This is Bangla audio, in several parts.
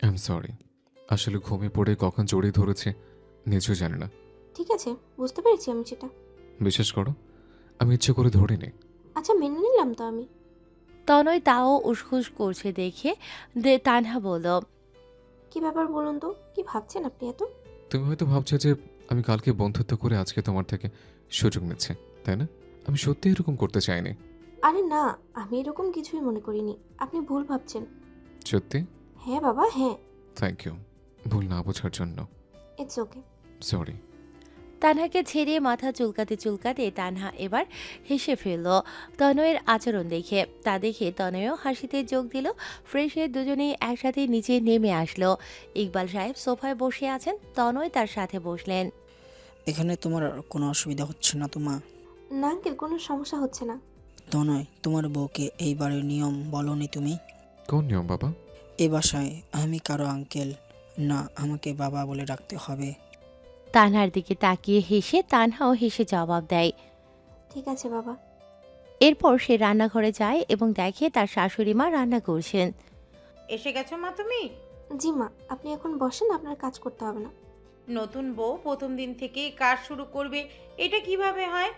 I am sorry. আসলে ঘুমে পড়ে কখন জড়িয়ে ধরেছে নিজেও জানি না। ঠিক আছে, বুঝতে পেরেছি আমি সেটা। বিশ্বাস করো, আমি ইচ্ছে করে ধরিনি। আচ্ছা, মেনে নিলাম তো আমি। তনয় তাও উসখুস করছে দেখে তানহা বলল, কি ব্যাপার বলুন তো, কি ভাবছেন আপনি এত? তুমি হয়তো ভাবছো যে আমি কালকে বন্ধুত্ব করে আজকে তোমার থেকে সুযোগ নিচ্ছি, তাই না? আমি সত্যি এরকম করতে চাইনি। আরে না, আমি এরকম কিছুই মনে করিনি। আপনি ভুল ভাবছেন। সত্যি? হ্যাঁ বাবা, হ্যাঁ। থ্যাংক ইউ ভুল না বোঝার জন্য। It's okay. সরি। তানহাকে ছেড়ে মাথা চুলকাতে চুলকাতে তানহা এবার হেসে ফেলল তনয়ের আচরণ দেখে। তা দেখে তনয়ও হাসিতে যোগ দিল। ফ্রেশ হয়ে দুজনেই একসাথে নিচে নেমে আসলো। ইকবাল সাহেব সোফায় বসে আছেন, তনয় তার সাথে বসলেন। এখানে তোমার কোনো অসুবিধা হচ্ছে না তো মা? না আঙ্কেল, কোনো সমস্যা হচ্ছে না। তনয়, তোমার বউকে এই বাড়ির নিয়ম বলনি তুমি? কোন নিয়ম বাবা? এ বাসায় আমি কারো আঙ্কেল না, আমাকে বাবা বলে ডাকতে হবে। তানহার দিকে তাকিয়ে হেসে তানহাও হেসে জবাব দেয়। ঠিক আছে বাবা। এরপর সে রান্নাঘরে যায় এবং দেখে তার শাশুড়ি মা রান্না করছেন। এসে গেছো মা তুমি? জি মা, আপনি এখন বসেন, আপনার কাজ করতে হবে না। নতুন বউ প্রথম দিন থেকেই কাজ শুরু করবে, এটা কিভাবে হয়?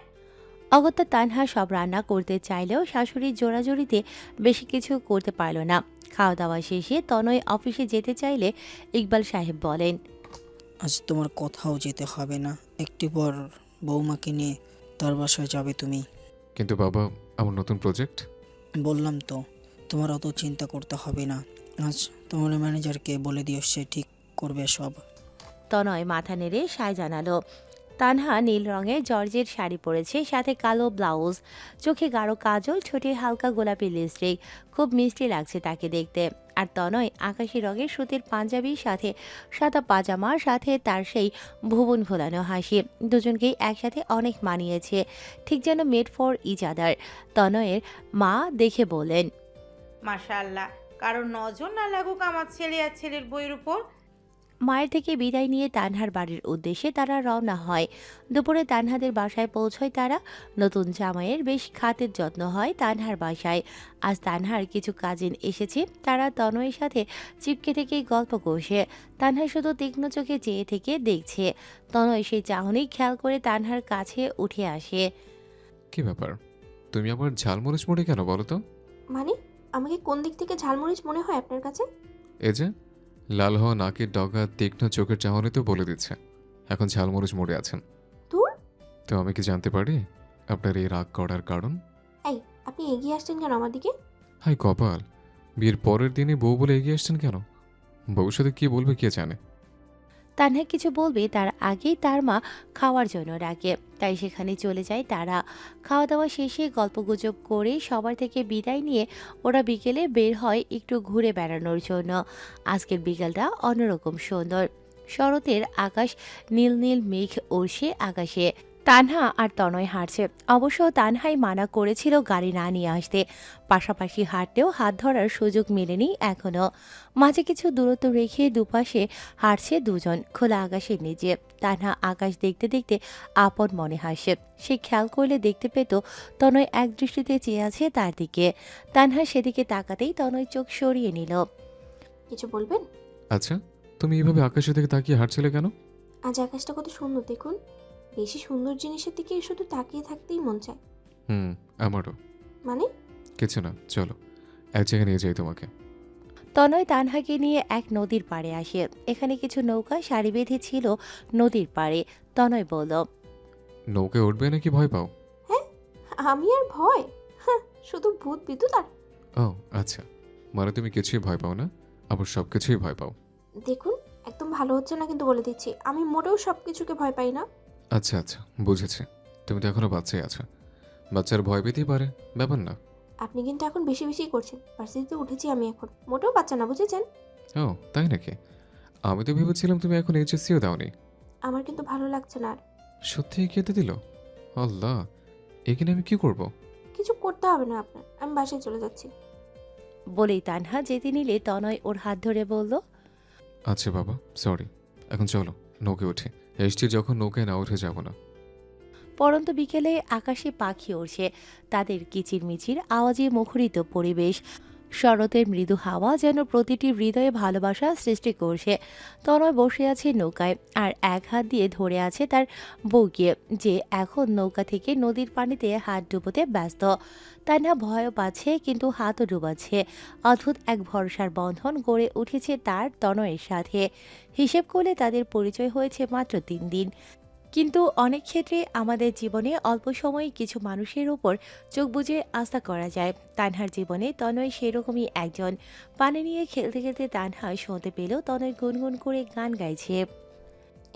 অগত্যা তানহা সব রান্না করতে চাইলেও শাশুড়ির জোরাজোরিতে বেশি কিছু করতে পারল না। খাওয়া দাওয়া শেষে তনয় অফিসে যেতে চাইলে ইকবাল সাহেব বলেন, আজ তোমার কোথাও যেতে হবে না, একটু পর বৌমাকে নিয়ে তার বাসায় যাবে তুমি। কিন্তু বাবা, আমার নতুন প্রজেক্ট। বললাম তো, তোমার অত চিন্তা করতে হবে না। আজ তোমার ম্যানেজারকে বলে দিও, সে ঠিক করবে সব। তনয় মাথা নেড়ে সায় জানালো। তানহা নীল রঙের জর্জের শাড়ি পরেছে, সাথে কালো ব্লাউজ, চোখে গাঢ় কাজল, ঠোঁটে হালকা গোলাপি লিপস্টিক। খুব মিষ্টি লাগছে তাকে দেখতে। আর তনয় আকাশি রঙের সুতির পাঞ্জাবির সাথে সাদা পাজামার সাথে তার সেই ভুবন ভোলানো হাসি দুজনকেই একসাথে অনেক মানিয়েছে, ঠিক যেন মেড ফর ইচ আদার। তনয়ের মা দেখে বলেন, মাশাআল্লাহ, কারো নজর না লাগুক আমার ছেলে আর ছেলের বইয়ের উপর। মায়ের থেকে বিদায় নিয়ে তানহার বাড়ির উদ্দেশ্যে তারা রওনা হয়। দুপুরে তানহাদের বাসায় পৌঁছয় তারা। নতুন জামাইয়ের বেশ খাতের যত্ন হয় তানহার বাসায়। আজ তানহার কিছু কাজিন এসেছে, তারা তনয়ের সাথে চিপকে থেকেই গল্প করছে। তানহা শুধু তীক্ষ্ণ চোখে চেয়ে থেকে দেখছে। তনয় সেই চাহনি খেয়াল করে তানহার কাছে উঠে আসে। কি ব্যাপার, তুমি আবার ঝালমরিচ মুড়ি কেন বলো তো? মানে, আমাকে কোন দিক থেকে ঝালমরিচ মনে হয় আপনার কাছে? এই যে লাল হওয়া নাকের ডগা, তীক্ষ্ণ চোখের চাহনি তো বলে দিচ্ছে এখন ঝালমরিচ মুড়ে আছেন। দূর। তো আমি কি জানতে পারি আপনার এই রাগ করার কারণ? এই, আপনি এগিয়ে আসছেন কেন আমার দিকে? হাই কপাল, বিয়ের পরের দিনে বউ বলে এগিয়ে আসছেন কেন? ভবিষ্যতে কি বলবে কে জানে। তানহা কিছু বলবে তার আগেই তার মা খাওয়ার জন্য ডাকে, তাই সেখানে চলে যায় তারা। খাওয়া দাওয়া শেষে গল্পগুজব করে সবার থেকে বিদায় নিয়ে ওরা বিকেলে বের হয় একটু ঘুরে বেড়ানোর জন্য। আজকের বিকেলটা অন্যরকম সুন্দর। শরতের আকাশ নীল নীল মেঘ উড়ছে আকাশে। তানহা আর তনয় হাঁটছে। অবশ্য তানহাই মানা করেছিল গাড়ি না নিয়ে আসতে। পাশাপাশি হাঁটতেও হাত ধরার সুযোগ মেলেনি এখনো। মাঝে কিছু দূরত্ব রেখে দুপাশে হাঁটছে দুজন খোলা আকাশের নিচে। তানহা আকাশ দেখতে দেখতে আপন মনে হাসে। সে খেয়াল করলে দেখতে পেত তনয় এক দৃষ্টিতে চেয়ে আছে তার দিকে। তানহা সেদিকে তাকাতেই তনয় চোখ সরিয়ে নিল। কিছু বলবেন? আচ্ছা, তুমি এইভাবে আকাশের দিকে তাকিয়ে হাঁটছিলে কেন? আজ আকাশটা কত সুন্দর দেখুন। বেশি সুন্দর জিনিসের দিকে শুধু তাকিয়ে থাকতেই মন চায়। আমারও। মানে? কিছু না, চলো এক জায়গায় নিয়ে যাই তোমাকে। তনয় তানহাকে নিয়ে এক নদীর পাড়ে আসে। এখানে কিছু নৌকা সারি বেঁধে ছিল নদীর পাড়ে। তনয় বলল, নৌকায় উঠবে নাকি ভয় পাও? হ্যাঁ, আমি আর ভয়? হ্যাঁ, শুধু ভূত বিদ্যুৎ আর। ও আচ্ছা, মানে তুমি কিছুই ভয় পাও না, আবার সব কিছুই ভয় পাও। দেখুন, একদম ভালো হচ্ছে না কিন্তু বলে দিচ্ছি, আমি মোটেও সব কিছুকে ভয় পাই না। আচ্ছা আচ্ছা, বুঝেছি। তুমি তো এখনো বাচ্চাই আছো, বাচ্চার ভয় পেতেই পারে, ব্যাপার না। আপনি কিন্তু এখন বেশি বেশি করছেন। ভার্সিটিতে উঠেছি আমি এখন, মোটেও বাচ্চা না, বুঝেছেন? ও তাই নাকি? আমি তো ভেবেছিলাম তুমি এখন এইচএসসিও দাওনি। আমার কিন্তু ভালো লাগছে না আর। সত্যি খেতে দিল? আল্লাহ, এখানে আমি কি করব? কিছু করতে হবে না আপনার, আমি বাসায় চলে যাচ্ছি। বলেই তানহা যেতে নিলে তনয় ওর হাত ধরে বলল, আচ্ছা বাবা, সরি। এখন চলো নৌকে উঠি, এসছি যখন নৌকায় না উঠে যাব না। পরন্ত বিকেলে আকাশে পাখি উড়ছে। তাদের কিচিরমিচির আওয়াজে মুখরিত পরিবেশ। শরতের মৃদু হাওয়া যেন প্রতিটি হৃদয়ে ভালোবাসা সৃষ্টি করছে। তনয় বসে আছে নৌকায় আর এক হাত দিয়ে ধরে আছে তার বউকে, যে এখন নৌকা থেকে নদীর পানিতে হাত ডুবোতে ব্যস্ত। তান্হা ভয়ও পাচ্ছে কিন্তু হাতও ডুবাচ্ছে। অদ্ভুত এক ভরসার বন্ধন গড়ে উঠেছে তার তনয়ের সাথে। হিসেব করলে তাদের পরিচয় হয়েছে মাত্র 3 দিন, কিন্তু অনেক ক্ষেত্রে আমাদের জীবনে অল্প সময়ে কিছু মানুষের উপর চোখ বুজে আস্থা করা যায়। তানহার জীবনে তনয় সেরকমই একজন। পানি নিয়ে খেলতে খেলতে তানহা শুনতে পেল তনয় গুনগুন করে গান গাইছে।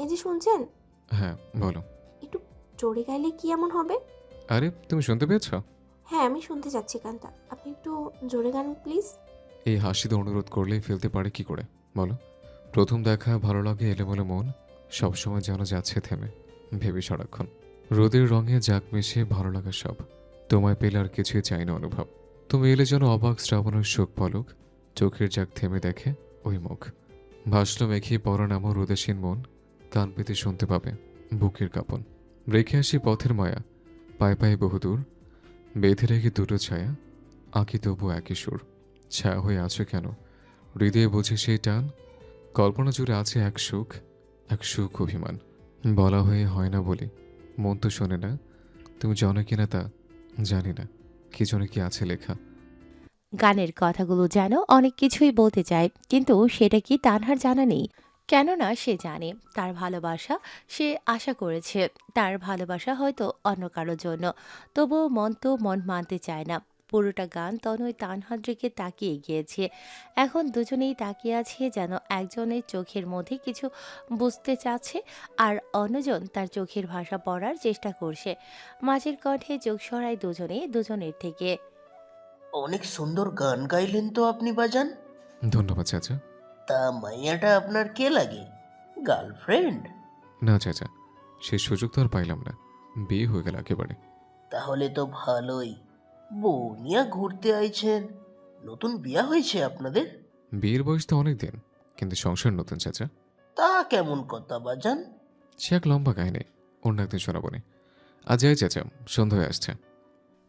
এই যে শুনছেন, হ্যাঁ বলো। একটু জোরে গাইলে কি এমন হবে? আরে তুমি শুনতে পেয়েছ? হ্যাঁ, আমি শুনতে যাচ্ছি গানটা, আপনি একটু জোরে গান প্লিজ। এই হাসিতে অনুরোধ করলেই ফেলতে পারে কি করে বলো? প্রথম দেখা ভালো লাগে এলোমেলো মন, সবসময় যেন যাচ্ছে থেমে, ভেবে সারাক্ষণ রোদের রঙে জাগ মিশে ভালো লাগা সব। তোমায় পেলে আর কিছুই চাই না অনুভব। তুমি এলে যেন অবাক শ্রাবণের শোক পলক, চোখের জাগ থেমে দেখে ওই মুখ। ভাসল মেঘে পরাণ আমার রোদেশীন মন, কান পেতে শুনতে পাবে বুকের কাঁপন। রেখে আসি পথের মায়া, পায়ে পায়ে বহুদূর, বেঁধে রেখে দুটো ছায়া, আঁকি তবু একই সুর। ছায়া হয়ে আছো কেন হৃদয়ে বোঝে সেই টান, কল্পনা জুড়ে আছে এক সুখ অভিমান। বলা হয়ে হয় না বলি, মন তো শোনে না, তুমি জানো কিনা তা জানি না, কি জনে কি আছে লেখা। গানের কথাগুলো যেন অনেক কিছুই বলতে চায়, কিন্তু সেটা কি তানহার জানা নেই। কেননা সে জানে তার ভালোবাসা, সে আশা করেছে তার ভালোবাসা হয়তো অন্য কারোর জন্য। তবুও মন মানতে চায় না। পুরোটা গান তনয় তানহার দিকে তাকিয়ে গিয়েছে। এখন দুজনেই তাকিয়ে আছে, যেন একজনের চোখের মধ্যে কিছু বুঝতে চাচ্ছে আর অন্যজন তার চোখের ভাষা পড়ার চেষ্টা করছে। মাঝের কণ্ঠে চোখ সরায় দুজনের থেকে। অনেক সুন্দর গান গাইলেন তো আপনি বাজান। ধন্যবাদ চাচা। তা মাইয়াটা আপনার কে লাগে? গার্লফ্রেন্ড? না চাচা, সে সুযোগ তো আর পাইলাম না, বিয়ে হয়ে গেল একেবারে। তাহলে তো ভালোই। বউ নিয়ে ঘুরতে আইছেন। নতুন বিয়া হয়েছে আপনাদের? বিয়ের বয়স তো অনেক দিন, কিন্তু সংসার নতুন চাচা। তা কেমন কথা বাজান? সে এক লম্বা কাহিনী, অন্য একদিন শোনাবো নি। আজ যাই চাচা, সন্ধ্যা হয়ে আসছে।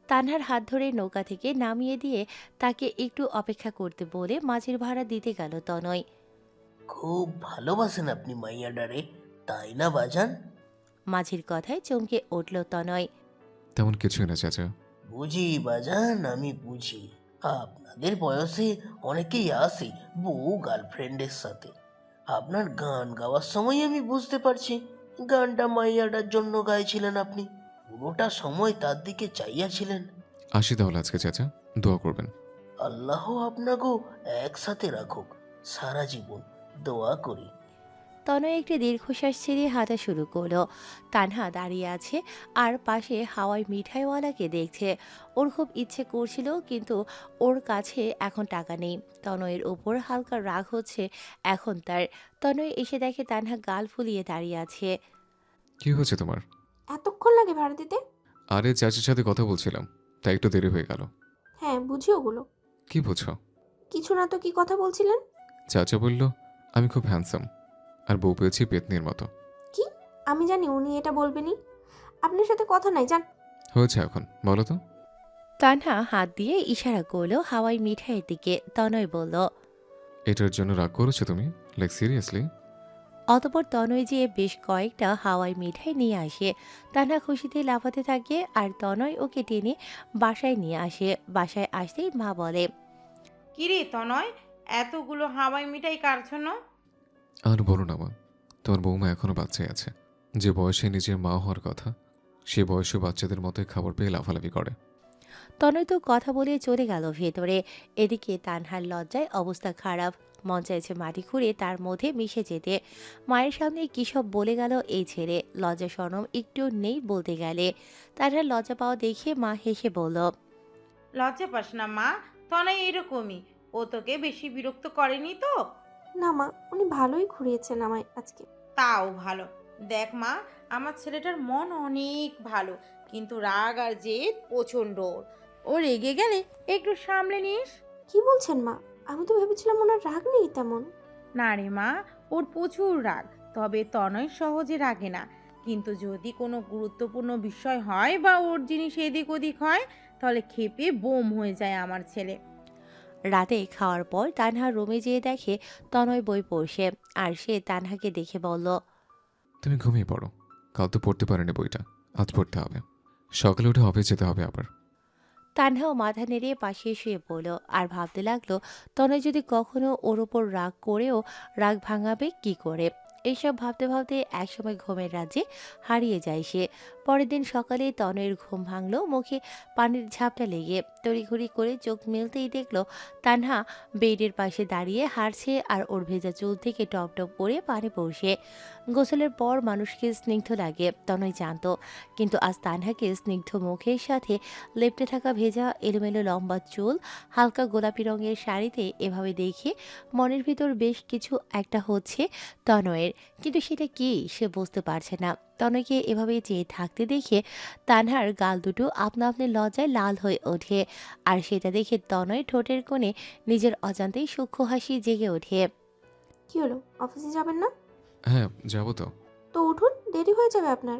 তানহার হাত ধরে নৌকা থেকে নামিয়ে দিয়ে তাকে একটু অপেক্ষা করতে বলে মাঝির ভাড়া দিতে গেল তনয়। খুব ভালোবাসেন আপনি মাইয়াডারে, তাই না বাজান? মাঝির কথায় চমকে উঠল তনয়। তেমন কিছুই না চাচা। বুঝি বাজান, আমি বুঝি। আপনাদের বয়সে অনেকেই আসে বউ গার্লফ্রেন্ডের সাথে। আপনার গান গাওয়ার সময় আমি বুঝতে পারছি গানটা মাইয়াটার জন্য গাইছিলেন আপনি। পুরোটা সময় তার দিকে চাইয়াছিলেন। আসি তাহলে আজকে চাচা, দোয়া করবেন। আল্লাহ আপনাকেও একসাথে রাখুক সারা জীবন, দোয়া করি। তনয় একটি দীর্ঘশ্বাস ছেড়ে হাঁটা শুরু করলো। তানহা দাঁড়িয়ে আছে আর পাশে হাওয়াই মিঠাইওয়ালাকে দেখছে। ওর খুব ইচ্ছে করছিল, কিন্তু ওর কাছে এখন টাকা নেই। তনয়ের ওপর হালকা রাগ হচ্ছে এখন তার। তনয় এসে দেখে তানহা গাল ফুলিয়ে দাঁড়িয়ে আছে। কি হয়েছে তোমার? এতক্ষণ লাগে ভাড়া দিতে? আরে চাচির সাথে কথা বলছিলাম, তাই একটু দেরি হয়ে গেল। হ্যাঁ, বুঝি ওগুলো। কি বুঝছো? কিছু না তো, কি কথা বলছিলেন? চাচা বলল আমি খুব হ্যান্ডসাম, আর বউ পেয়েছি পেতনির মতো। কি? আমি জানি উনি এটা বলবেনই। আপনার সাথে কথা নাই, যান। হয়েছে এখন বলো তো। তানহা হাত দিয়ে ইশারা করলো হাওয়াই মিঠাইয়ের দিকে। তনয় বলল, এটার জন্য রাগ করেছো তুমি? Like seriously? অতপর তনয় যেয়ে বেশ কয়েকটা হাওয়াই মিঠাই নিয়ে আসে। তানহা খুশিতে লাফাতে থাকে আর তনয় ওকে টেনে বাসায় নিয়ে আসে। বাসায় আসতেই মা বলে, কিরে তনয়, এতগুলো হাওয়াই মিঠাই কার জন্য? আর বলো না মা, তোমার বৌমা এখনো বাচ্চাই আছে। যে বয়সে নিজের মা হওয়ার কথা, সে বয়সে বাচ্চাদের মতোই খাবার পেয়ে লাফালাফি করে। তনয় তো কথা বলে চলে গেল ভেতরে। এদিকে তানহার লজ্জায় অবস্থা খারাপ। মন চাইছে মাটি খুঁড়ে তার মধ্যে মিশে যেতে। মায়ের সামনে কী সব বলে গেল এই ছেলে, লজ্জা শরম একটু নেই বলতে গেলে। তানহার লজ্জা পাওয়া দেখে মা হেসে বলল, লজ্জা পাস না মা, তনয় এরকমই। ও তোকে বেশি বিরক্ত করেনি তো? না মা, উনি ভালোই ঘুরিয়েছেন আমায় আজকে। তাও ভালো। দেখ মা, আমার ছেলেটার মন অনেক ভালো, কিন্তু রাগ আর জেদ প্রচণ্ড। ও রেগে গেলে একটু সামলে নিস। কি বলছেন মা? আমি তো ভেবেছিলাম ওনার রাগ নেই তেমন। না রে মা, ওর প্রচুর রাগ, তবে তনয় সহজে রাগে না। কিন্তু যদি কোনো গুরুত্বপূর্ণ বিষয় হয় বা ওর জিনিস এদিক ওদিক হয়, তাহলে ক্ষেপে বোম হয়ে যায় আমার ছেলে। রাতে খাওয়ার পর তানহা রুমে যেয়ে দেখে তনয় বই পড়ছে, আর সে তানহাকে দেখে বলল, তুমি ঘুমিয়ে পড়ো, কাল তো পড়তে পারেনি বইটা, আজ পড়তে হবে। সকালে উঠে অফিস যেতে হবে আবার। তানহাও মাথা নেড়ে পাশে শুয়ে পড়ল আর ভাবতে লাগলো তনয় যদি কখনো ওর ওপর রাগ করেও রাগ ভাঙাবে কি করে। এইসব ভাবতে ভাবতে একসময় ঘুমের রাজ্যে হারিয়ে যায় সে। পরের দিন সকালে তনয়ের ঘুম ভাঙলো মুখে পানির ঝাপটা লেগে। তড়িঘড়ি করে চোখ মেলতেই দেখলো তানহা বেডের পাশে দাঁড়িয়ে হাঁটছে আর ওর ভেজা চুল থেকে টপ টপ করে পানি পড়ছে। গোসলের পর মানুষকে স্নিগ্ধ লাগে তনয় জানতো, কিন্তু আজ তানহাকে স্নিগ্ধ মুখের সাথে লেপ্টে থাকা ভেজা এলোমেলো লম্বা চুল, হালকা গোলাপি রঙের শাড়িতে এভাবে দেখে মনের ভিতর বেশ কিছু একটা হচ্ছে তনয়ের, কিন্তু সেটা কি সে বুঝতে পারছে না। তনয়কে এভাবে চেয়ে থাকতে দেখে তানহার গাল দুটো আপনা আপনি লজ্জায় লাল হয়ে ওঠে, আর সেটা দেখে তনয় ঠোঁটের কোণে নিজের অজান্তেই সূক্ষ্ম হাসি জেগে ওঠে। কি হলো, অফিসে যাবেন না? হ্যাঁ, যাবো তো। তো উঠুন, দেরি হয়ে যাবে আপনার।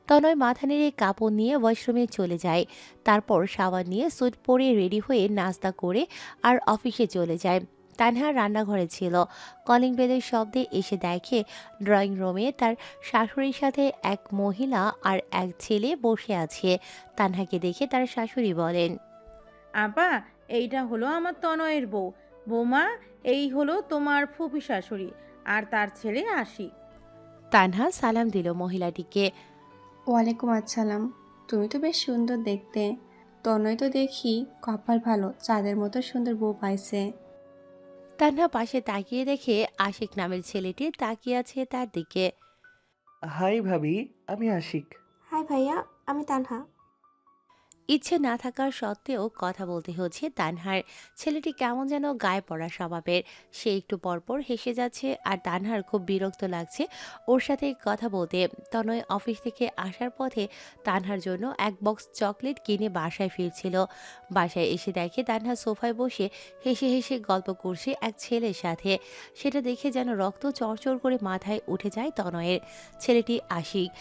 তনয় মাথা নেড়ে কাপড় নিয়ে ওয়াশরুমে চলে যায়। তারপর শাওয়ার নিয়ে স্যুট পরে রেডি হয়ে নাস্তা করে আর অফিসে চলে যায়। তানহা রান্নাঘরে ছিল। কলিং বেলের শব্দে এসে দেখে ড্রয়িং রুমে তার শাশুড়ির সাথে এক মহিলা আর এক ছেলে বসে আছে। তানহাকে দেখে তার শাশুড়ি বলেন, আপা, এইটা হলো আমার তনয়ের বউ। বৌমা, এই হলো তোমার ফুপি শাশুড়ি আর তার ছেলে আশিক। তানহা সালাম দিল মহিলাটিকে। ওয়ালাইকুম আসসালাম। তুমি তো বেশ সুন্দর দেখতে। তনয় তো দেখি কপাল ভালো, চাঁদের মতো সুন্দর বউ পাইছে। তানহা পাশে তাকিয়ে দেখে আশিক নামের ছেলেটি তাকিয়ে আছে তার দিকে। হাই ভাবি, আমি আশিক। হাই ভাইয়া, আমি তানহা। ইচ্ছে না থাকার সত্ত্বেও কথা বলতে হচ্ছে তানহার। ছেলেটি কেমন যেন গায়ে পড়া স্বভাবের। সে একটু পরপর হেসে যাচ্ছে আর তানহার খুব বিরক্ত লাগছে ওর সাথে কথা বলতে। তনয় অফিস থেকে আসার পথে তানহার জন্য এক বক্স চকলেট কিনে বাসায় ফিরছিল। বাসায় এসে দেখে তানহা সোফায় বসে হেসে হেসে গল্প করছে এক ছেলের সাথে। সেটা দেখে যেন রক্ত চড়চড় করে মাথায় উঠে যায় তনয়ের। ছেলেটি আশিক।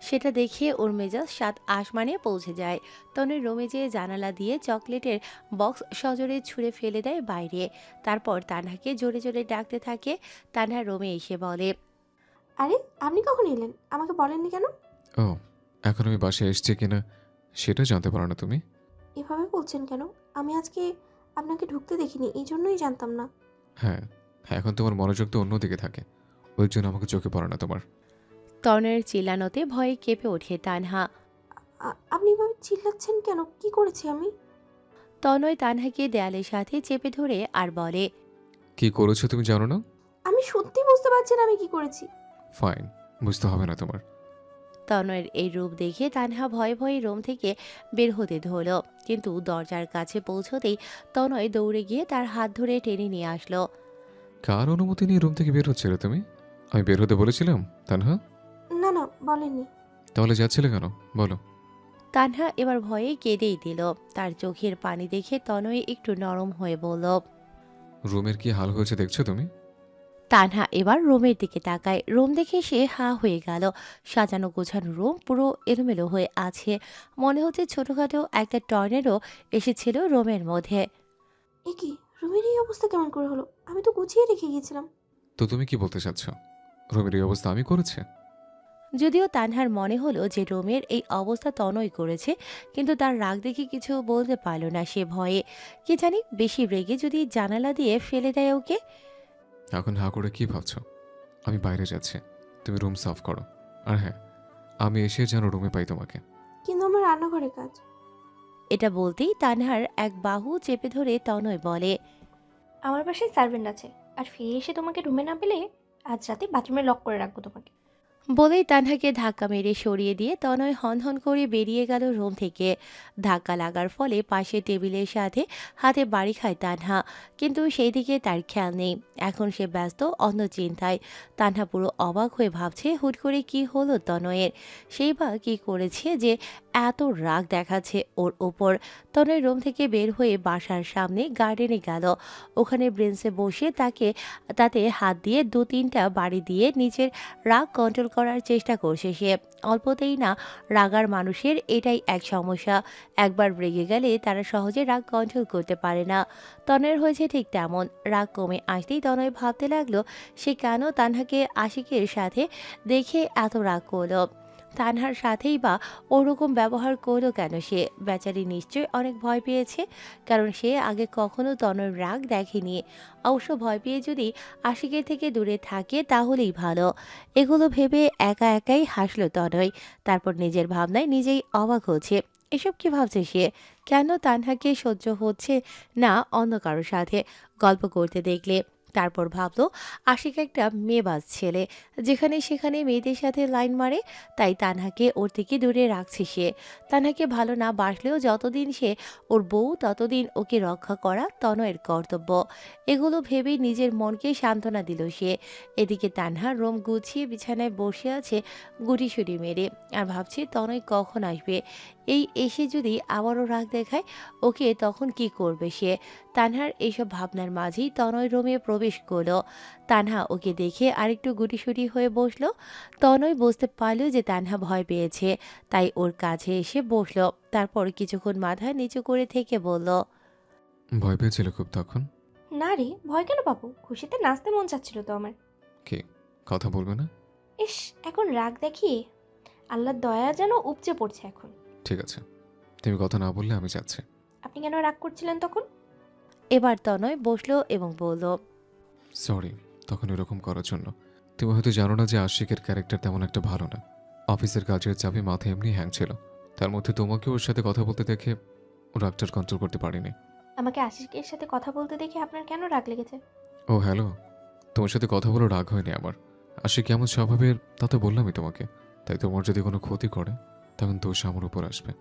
সেটা দেখে ওর মেজাজ সাত আসমানে পৌঁছে যায়। তনয় রুমে যেয়ে জানালা দিয়ে চকলেটের বক্স সজোরে ছুঁড়ে ফেলে দেয় বাইরে। তারপর তানহাকে জোরে জোরে ডাকতে থাকে। তানহা রুমে এসে বলে, আরে, আপনি কখন এলেন? আমাকে বলেননি কেন? ও, এখন আমি বাসায় এসছি কিনা সেটা জানতে পারো না তুমি? এভাবে বলছেন কেন? আমি আজকে আপনাকে ঢুকতে দেখিনি, এই জন্যই জানতাম না। হ্যাঁ, এখন তোমার মনোযোগ তো অন্যদিকে থাকে, ওই জন্য আমাকে চোখে পড়ে না তোমার। তনয়ের চিল্লানোতে ভয়ে কেঁপে ওঠে তানহা। আপনি এভাবে চিল্লাচ্ছেন কেন? কি করেছি আমি? তনয় তানহাকে দেয়ালের সাথে চেপে ধরে আর বলে, কি করেছো তুমি জানো না? আমি সত্যি বুঝতে পারছি না আমি কি করেছি। ফাইন, বুঝতে হবে না তোমার। তনয়ের এই রূপ দেখে তানহা ভয়ে ভয়ে রুম থেকে বের হতে ধরল, কিন্তু দরজার কাছে পৌঁছতেই তনয় দৌড়ে গিয়ে তার হাত ধরে টেনে নিয়ে আসলো। কার অনুমতি নিয়ে রুম থেকে বের হচ্ছিলে তুমি? আমি বের হতে বলেছিলাম তানহা? না না, বলেননি। তাহলে যাচ্ছিলে কেন বলো? তানহা এবার ভয়ে কেঁদেই দিল। তার চোখের পানি দেখে তনয় একটু নরম হয়ে বলল। রুমের কি হাল হয়েছে দেখছো তুমি? তানহা এবার রুমের দিকে তাকায়। রুম দেখে সে হা হয়ে গেল। সাজানো গোছানো রুম পুরো এলোমেলো হয়ে আছে। মনে হচ্ছে ছোটখাটো একটা টর্নেডো এসেছিল রুমের মধ্যে। এ কি, রুমের এই অবস্থা কেমন করে হলো? আমি তো গুছিয়ে রেখে গিয়েছিলাম। তো তুমি কি বলতে চাচ্ছ, রুমের এই অবস্থা আমি করেছি? যদিও তানহার মনে হলো যে রুমের এই অবস্থা তনয় করেছে, কিন্তু তার রাগ দেখে কিছু বলতে পারল না সে ভয়ে। কি জানি বেশি রেগে যদি জানালা দিয়ে ফেলে দেয় ওকে। এখন হা করে কি ভাবছো? আমি বাইরে যাচ্ছি, তুমি রুম সাফ করো। আর হ্যাঁ, আমি এসে যেন রুমে পাই তোমাকে। কিন্তু আমার রান্নাঘরে কাজ। এটা বলতেই তানহার এক বাহু চেপে ধরে তনয় বলে, আমার বাসায় সার্ভেন্ট আছে, আর ফিরে এসে তোমাকে রুমে না পেলে আজ রাতে বাথরুমে লক করে রাখবো তোমাকে। বলেই তানহাকে ধাক্কা মেরে সরিয়ে দিয়ে তনয় হনহন করে বেরিয়ে গেল রুম থেকে। ধাক্কা লাগার ফলে পাশে টেবিলের সাথে হাতে বাড়ি খায় তানহা, কিন্তু সেই দিকে তার খেয়াল নেই। এখন সে ব্যস্ত অন্য চিন্তায়। তানহা পুরো অবাক হয়ে ভাবছে হুট করে কি হলো তনয়ের। সেই বা কি করেছে যে এত রাগ দেখাচ্ছে ওর ওপর। তনয় রুম থেকে বের হয়ে বাসার সামনে গার্ডেনে গেল। ওখানে ব্রেঞ্চে বসে তাতে হাত দিয়ে দু তিনটা বাড়ি দিয়ে নিজের রাগ কন্ট্রোল করার চেষ্টা করছে সে। অল্পতেই না রাগার মানুষের এটাই এক সমস্যা। একবার রেগে গেলে তারা সহজে রাগ কন্ট্রোল করতে পারে না। তনয়ের হয়েছে ঠিক তেমন। রাগ কমে আসতেই তনয় ভাবতে লাগলো সে কেন তানহাকে আশিকের সাথে দেখে এত রাগ করলো। তানহার সাথেই বা ওরকম ব্যবহার করলো কেন সে? বেচারি নিশ্চয়ই অনেক ভয় পেয়েছে, কারণ সে আগে কখনো তনয়ের রাগ দেখেনি। অবশ্য ভয় পেয়ে যদি আশিকের থেকে দূরে থাকে তাহলেই ভালো। এগুলো ভেবে একা একাই হাসলো তনয়। তারপর নিজের ভাবনায় নিজেই অবাক হচ্ছে। এসব কি ভাবছে সে? কেন তানহাকে সহ্য হচ্ছে না অন্য কারোর সাথে গল্প করতে দেখলে? তারপর ভাবলো আশিক একটা মেয়েবাজ ছেলে, যেখানে সেখানে মেয়েদের সাথে লাইন মারে, তাই তানহাকে ওর থেকে দূরে রাখছে সে। তানহাকে ভালো না বাসলেও যতদিন সে ওর বউ ততদিন ওকে রক্ষা করা তনয়ের কর্তব্য। এগুলো ভেবেই নিজের মনকে সান্ত্বনা দিল সে। এদিকে তানহা রোম গুছিয়ে বিছানায় বসে আছে গুটিসুটি মেরে, আর ভাবছে তনয় কখন আসবে। এই এসে যদি আবারও রাগ দেখায় ওকে, তখন কি করবে সে? তানহার এইসব ভাবনার মাঝেই তনয় রুমে প্রবেশ করলো। তানহা ওকে দেখে আরেকটু গুটিসুটি হয়ে বসলো। তনয় বুঝতে পারল যে তানহা ভয় পেয়েছে, তাই ওর কাছে এসে বসলো। তারপর কিছুক্ষণ মাথা নিচু করে থেকে বলল, ভয় পেয়েছিল খুব তখন? না রে, ভয় কেন পাবো? খুশিতে নাচতে মন চাচ্ছিল তো আমার। কি কথা বলবে না? ইস, এখন রাগ দেখিয়ে আল্লাহর দয়া যেন উপচে পড়ছে এখন। ঠিক আছে, তুমি কথা না বললে আমি যাচ্ছি। আপনি কেন রাগ করছিলেন তখন? এবার তনয় বসলো এবং বলল, সরি তখন এরকম করার জন্য। তুমি হয়তো জানো না যে আশিকের ক্যারেক্টার তেমন একটা ভালো না। অফিসের কাজের চাপে মাথায় এমনি হ্যাং ছিল, তার মধ্যে তোমাকে ওর সাথে কথা বলতে দেখে রাগটার কন্ট্রোল করতে পারিনি। আমাকে আশিকের সাথে কথা বলতে দেখে আপনার কেন রাগ লেগেছে? ও হ্যালো, তোমার সাথে কথা বলে রাগ হয়নি আমার। আশিক কেমন স্বভাবের তা তো বললামই তোমাকে। তাই তোমার যদি কোনো ক্ষতি করে তখন দোষ আমার উপর আসবে,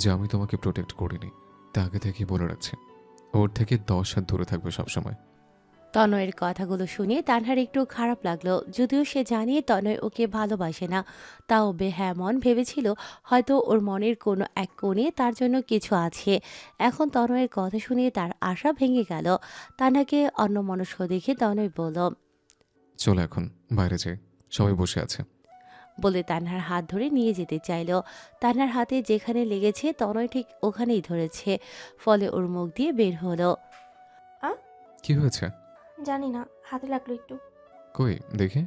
যে আমি তোমাকে প্রোটেক্ট করিনি। তা আগে থেকেই বলে রাখছি, ওর থেকে 10 হাত দূরে থাকবে সবসময়। তনয়ের কথাগুলো শুনে তানহার একটু খারাপ লাগলো, যদিও সে জানিয়ে তনয় ওকে ভালোবাসে না। তাও বেহ্যাঁ মন ভেবেছিল হয়তো ওর মনের কোনো এক কোণে তার জন্য কিছু আছে। এখন তনয়ের কথা শুনে তার আশা ভেঙে গেল। তানহাকে অন্যমনস্ক দেখে তনয় বলল, চলো এখন বাইরে যাই, সবাই বসে আছে। বলে তানহার হাত ধরে নিয়ে যেতে চাইল। তানহার হাতে যেখানে লেগেছে তনয় ঠিক ওখানেই ধরেছে, ফলে ওর মুখ দিয়ে বের হলো, কি হয়েছে? জানি না, হাতে লাগলো একটু। কই দেখে।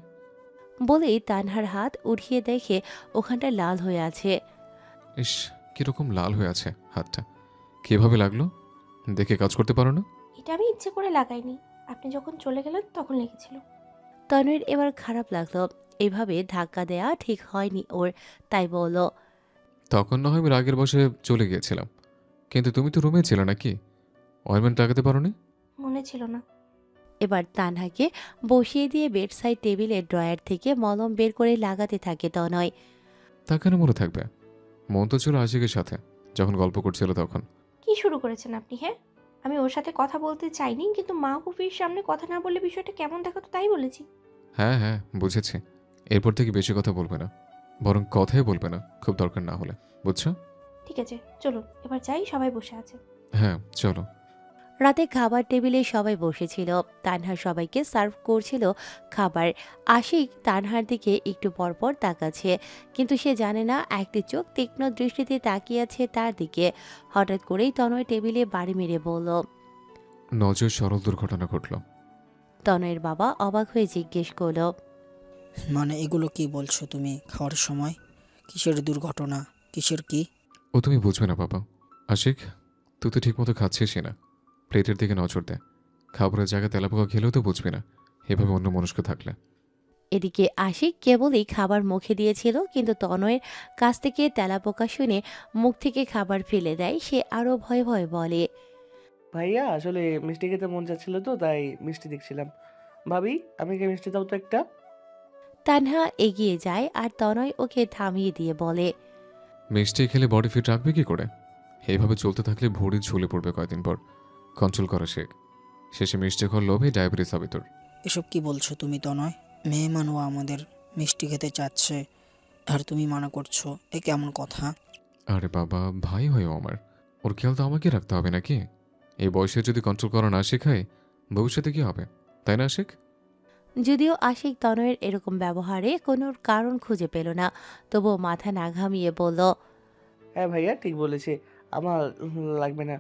বলেই তানহার হাত উঠিয়ে দেখে ওখানটা লাল হয়ে আছে। ইস, কিরকম লাল হয়ে আছে হাতটা, কিভাবে লাগলো? দেখে কাজ করতে পারো না? এটা আমি ইচ্ছে করে লাগাইনি, আপনি যখন চলে গেলেন তখন লেগেছিল। তনয়ের এবার খারাপ লাগলো, এভাবে ধাক্কা দেয়া ঠিক হয়নি ওর, তাই বলল, তখন না হয় আমি রাগের বসে চলে গিয়েছিলাম, কিন্তু তুমি তো রুমে ছিলে নাকি? অয়েনমেন্ট লাগাতে পারো নি? মনে ছিল না। এবার তানহাকে বসিয়ে দিয়ে বেড সাইড টেবিলের ড্রয়ার থেকে মলম বের করে লাগাতে থাকে তনয়। তা কেন মনে থাকবে? মন তো ছিল আশিকের সাথে, যখন গল্প করছিল তখন। কি শুরু করেছেন আপনি? হ্যাঁ, আমি ওর সাথে কথা বলতে চাইনি, কিন্তু মা ফুফির সামনে কথা না বললে বিষয়টা কেমন দেখাতো তাই বলেছি। হ্যাঁ হ্যাঁ বুঝেছি, এরপর থেকে বেশি কথা বলবে না, বরং কথাই বলবে না খুব দরকার না হলে, বুঝছো? ঠিক আছে, চলুন এবার যাই, সবাই বসে আছে। হ্যাঁ চলো। রাতে খাবার টেবিলে সবাই বসেছিল। তানহা সবাইকে সার্ভ করছিল খাবার। আশিক তানহার দিকে একটু পরপর তাকাচ্ছে, কিন্তু সে জানে না একটি চোখ তীক্ষ্ণ দৃষ্টিতে তাকিয়ে আছে তার দিকে। হঠাৎ করেই তনয় টেবিলে বাড়ি মেরে বলল, নজর সরল দুর্ঘটনা ঘটল। তনয়ের বাবা অবাক হয়ে জিজ্ঞেস করল, মানে এগুলো কি বলছো তুমি? খাওয়ার সময় কিসের দুর্ঘটনা, কিসের কি? ও তুমি বুঝবে না বাবা। আশিক, তুই তো ঠিক মতো খাচ্ছিসই না, প্লেটের দিকে নজর দে। খাবারের জায়গায় তেলাপোকা খেলেও তো বুঝবি না, এভাবে অন্য মনস্ক থাকলে। এদিকে আশিক কেবলই খাবার মুখে দিয়েছিল, কিন্তু তনয়ের কাছ থেকে তেলাপোকা শুনে মুখ থেকে খাবার ফেলে দেয়। সে আরো ভয়ে ভয়ে বলে, ভাইয়া আসলে মিষ্টি খেতে মন যাচ্ছিল তো তাই মিষ্টি দেখছিলাম। ভাবি আমাকে মিষ্টি দাও তো একটা। তানহা এগিয়ে যায় আর তনয় ওকে থামিয়ে দিয়ে বলে, মিষ্টি খেলে বডি ফিট রাখবে কি করে? এইভাবে চলতে থাকলে ভুঁড়ি ঝুলে পড়বে কয়েকদিন পর। কন্ট্রোল করা শেখ, শেষে মিষ্টি খাওয়ার লোভে ডায়াবেটিস হবে তোর। এসব কি বলছো তুমি তনয়? মেয়ে মানুষ আমাদের মিষ্টি খেতে চাচ্ছে আর তুমি মানা করছো, এ কেমন কথা? আরে বাবা, ভাই হয় ও আমার, ওর খেয়াল তো আমাকে রাখতে হবে নাকি? এই বয়সে যদি কন্ট্রোল করা না শেখায় ভবিষ্যতে কি হবে, তাই না আশিক? যদিও আশিক তনয়ের এরকম ব্যবহারে কোনো কারণ খুঁজে পেল না, তবুও মাথা না ঘামিয়ে বলল, হ্যাঁ ভাইয়া ঠিক বলেছে, আমার লাগবে না।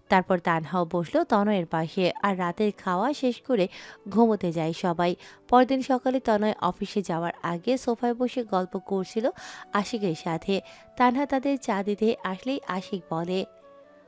তারপর তানহাও বসলো তনয়ের পাশে, আর রাতের খাওয়া শেষ করে ঘুমোতে যায় সবাই। পরদিন সকালে তনয় অফিসে যাওয়ার আগে সোফায় বসে গল্প করছিল আশিকের সাথে। তানহা তাদের চা দিতে আসলেই আশিক বলে,